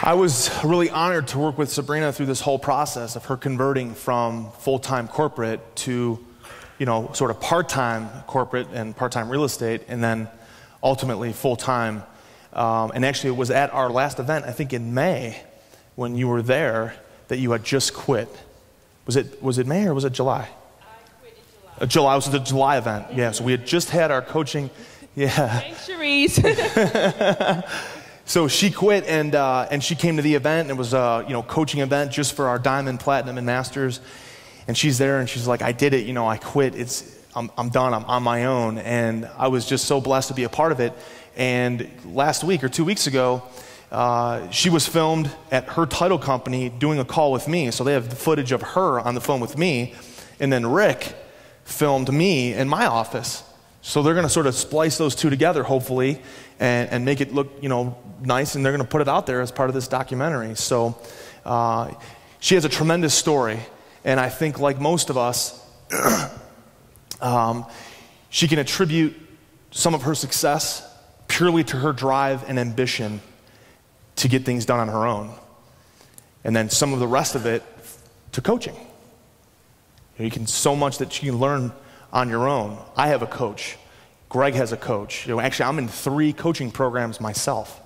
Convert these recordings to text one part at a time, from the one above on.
I was really honored to work with Sabrina through this whole process of her converting from full-time corporate to, sort of part-time corporate and part-time real estate, and then ultimately full-time. And actually, it was at our last event, I think in May, when you were there, that you had just quit. Was it May or was it July? I quit in July. July was the July event. Yeah, so we had just had our coaching. Yeah. Thanks, Cherise. So she quit, and she came to the event, and it was a coaching event just for our Diamond, Platinum, and Masters. And she's there, and she's like, I did it, I quit. I'm done, I'm on my own. And I was just so blessed to be a part of it. And last week or 2 weeks ago, she was filmed at her title company doing a call with me. So they have the footage of her on the phone with me, and then Rick filmed me in my office. So they're going to sort of splice those two together, hopefully, and make it look, nice, and they're going to put it out there as part of this documentary. So she has a tremendous story, and I think, like most of us, she can attribute some of her success purely to her drive and ambition to get things done on her own, and then some of the rest of it to coaching. You can so much that you can learn on your own. I have a coach. Greg has a coach. Actually, I'm in 3 coaching programs myself.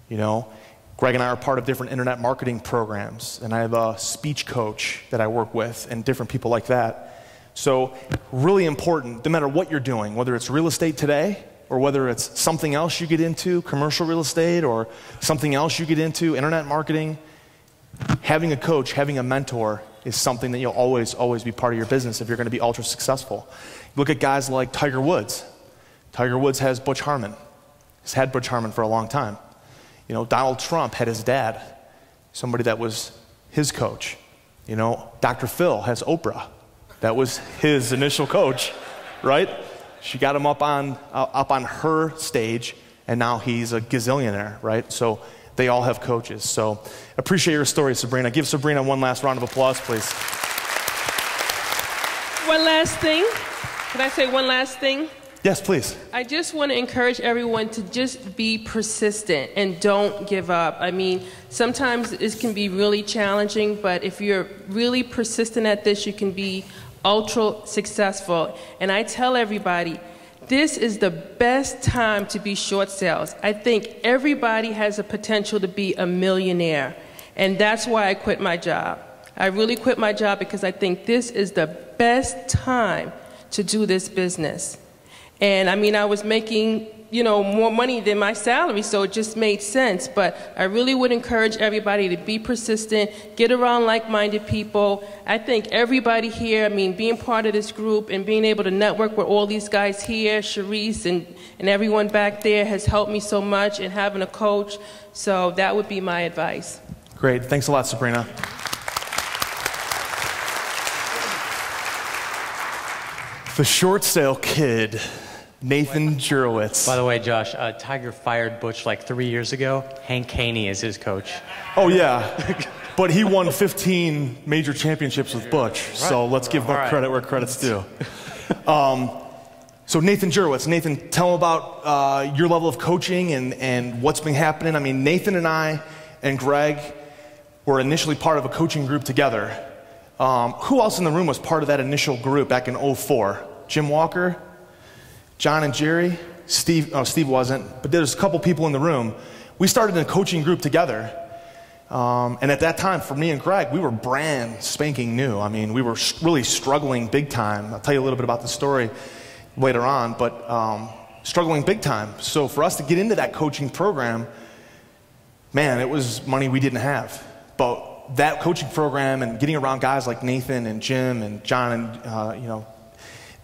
Greg and I are part of different internet marketing programs, and I have a speech coach that I work with and different people like that. So really important, no matter what you're doing, whether it's real estate today or whether it's something else you get into, commercial real estate, or something else you get into, internet marketing, having a coach, having a mentor is something that you'll always be part of your business if you're going to be ultra successful. Look at guys like Tiger Woods. Tiger Woods has Butch Harmon. He's had Butch Harmon for a long time. Donald Trump had his dad, somebody that was his coach. Dr. Phil has Oprah. That was his initial coach, right? She got him up on her stage, and now he's a gazillionaire, right? So they all have coaches. So appreciate your story, Sabrina. Give Sabrina one last round of applause, please. One last thing. Can I say one last thing? Yes, please. I just want to encourage everyone to just be persistent and don't give up. I mean, sometimes it can be really challenging, but if you're really persistent at this, you can be ultra successful. And I tell everybody, this is the best time to be short sales. I think everybody has a potential to be a millionaire. And that's why I quit my job. I really quit my job because I think this is the best time to do this business. And I mean, I was making, more money than my salary, so it just made sense. But I really would encourage everybody to be persistent, get around like-minded people. I think everybody here, being part of this group and being able to network with all these guys here, Cherise and everyone back there has helped me so much, and having a coach. So that would be my advice. Great. Thanks a lot, Sabrina. The short sale kid, Nathan Jurowitz. By the way, Josh, Tiger fired Butch like 3 years ago. Hank Haney is his coach. Oh, yeah. But he won 15 major championships with Butch, so let's give credit where credit's due. So Nathan Jurowitz. Nathan, tell him about your level of coaching and what's been happening. I mean, Nathan and I and Greg were initially part of a coaching group together. Who else in the room was part of that initial group back in '04? Jim Walker, John and Jerry, Steve. Oh, Steve wasn't, but there's a couple people in the room. We started in a coaching group together. And at that time, for me and Greg, we were brand spanking new. I mean, we were really struggling big time. I'll tell you a little bit about the story later on, but struggling big time. So for us to get into that coaching program, man, it was money we didn't have. But that coaching program and getting around guys like Nathan and Jim and John and,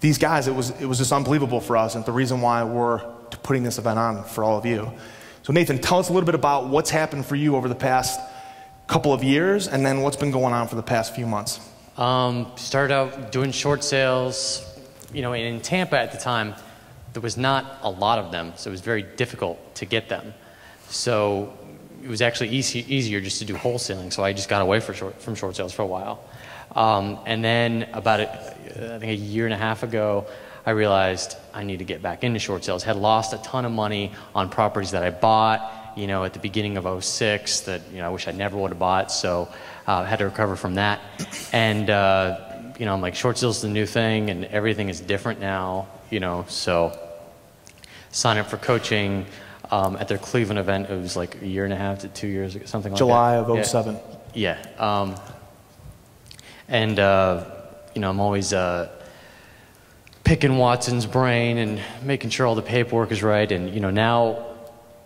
these guys, it was just unbelievable for us, and the reason why we're putting this event on for all of you. So Nathan, tell us a little bit about what's happened for you over the past couple of years, and then what's been going on for the past few months. Started out doing short sales, in Tampa at the time, there was not a lot of them, so it was very difficult to get them. So it was actually easier just to do wholesaling, so I just got away from short sales for a while. And then about, I think a year and a half ago, I realized I need to get back into short sales. Had lost a ton of money on properties that I bought you know, at the beginning of '06 that, you know, I wish I never would have bought, so I had to recover from that. And, you know, I'm like, short sales is the new thing, and everything is different now, you know, so sign up for coaching at their Cleveland event. It was like a year and a half to 2 years ago, something like that. July of '07. Yeah. You know, I'm always picking Watson's brain and making sure all the paperwork is right. And, you know, now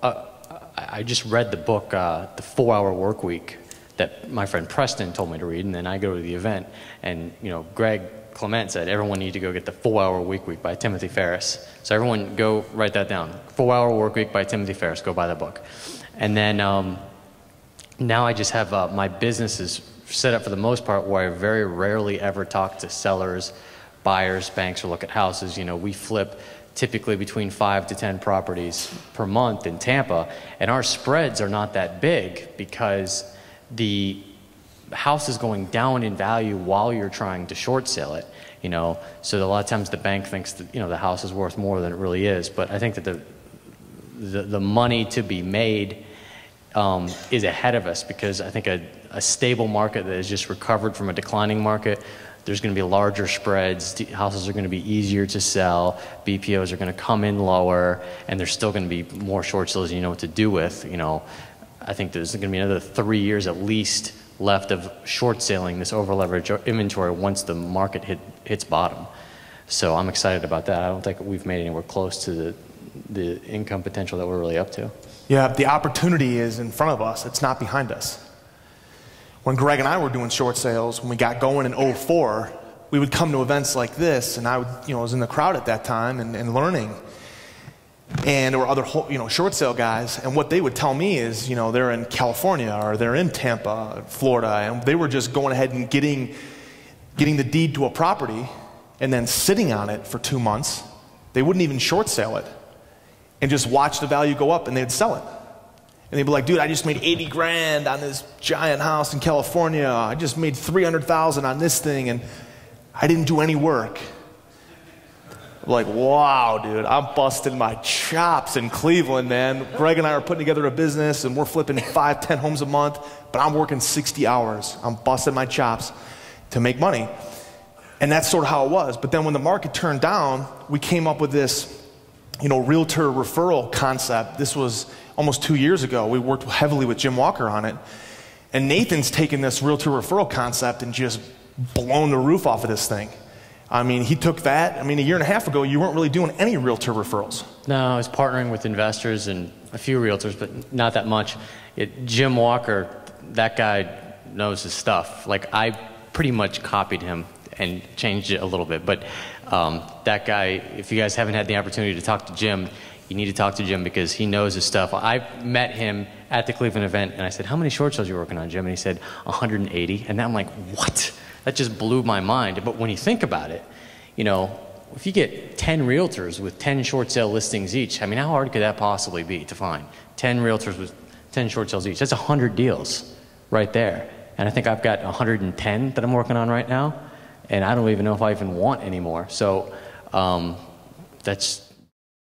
I just read the book, The 4-Hour Work Week, that my friend Preston told me to read, and then I go to the event, and, you know, Greg Clement said everyone need to go get The 4-Hour Work Week by Timothy Ferriss. So everyone go write that down. 4-Hour Work Week by Timothy Ferriss. Go buy that book. And then now I just have my business is set up for the most part where I very rarely ever talk to sellers, buyers, banks, or look at houses. You know, we flip typically between 5 to 10 properties per month in Tampa, and our spreads are not that big because the house is going down in value while you're trying to short sale it, you know. So a lot of times the bank thinks that, you know, the house is worth more than it really is. But I think that the money to be made is ahead of us, because I think a stable market that has just recovered from a declining market, there's going to be larger spreads, houses are going to be easier to sell, BPOs are going to come in lower, and there's still going to be more short sales you know what to do with, you know. I think there's going to be another 3 years at least left of short selling this over leveraged inventory once the market hits bottom. So I'm excited about that. I don't think we've made anywhere close to the income potential that we're really up to. Yeah, the opportunity is in front of us. It's not behind us. When Greg and I were doing short sales, when we got going in '04, we would come to events like this, and I would, you know, I was in the crowd at that time and learning. And there were other, you know, short sale guys, and what they would tell me is, you know, they're in California or they're in Tampa, Florida, and they were just going ahead and getting the deed to a property and then sitting on it for 2 months. They wouldn't even short sale it and just watch the value go up, and they'd sell it. And they'd be like, dude, I just made 80 grand on this giant house in California. I just made 300,000 on this thing, and I didn't do any work. Like, wow, dude, I'm busting my chops in Cleveland, man. Greg and I are putting together a business, and we're flipping 5, 10 homes a month, but I'm working 60 hours. I'm busting my chops to make money. And that's sort of how it was. But then when the market turned down, we came up with this, you know, realtor referral concept. This was almost 2 years ago. We worked heavily with Jim Walker on it. And Nathan's taken this realtor referral concept and just blown the roof off of this thing. I mean, he took that. I mean, a year and a half ago, you weren't really doing any realtor referrals. No, I was partnering with investors and a few realtors, but not that much. Jim Walker, that guy knows his stuff. Like, I pretty much copied him and changed it a little bit. But that guy, if you guys haven't had the opportunity to talk to Jim, you need to talk to Jim because he knows his stuff. I met him at the Cleveland event, and I said, how many short sales are you working on, Jim? And he said, 180. And I'm like, what? That just blew my mind. But when you think about it, you know, if you get 10 realtors with 10 short sale listings each, I mean, how hard could that possibly be to find? 10 realtors with 10 short sales each. That's 100 deals right there. And I think I've got 110 that I'm working on right now, and I don't even know if I even want any more. So that's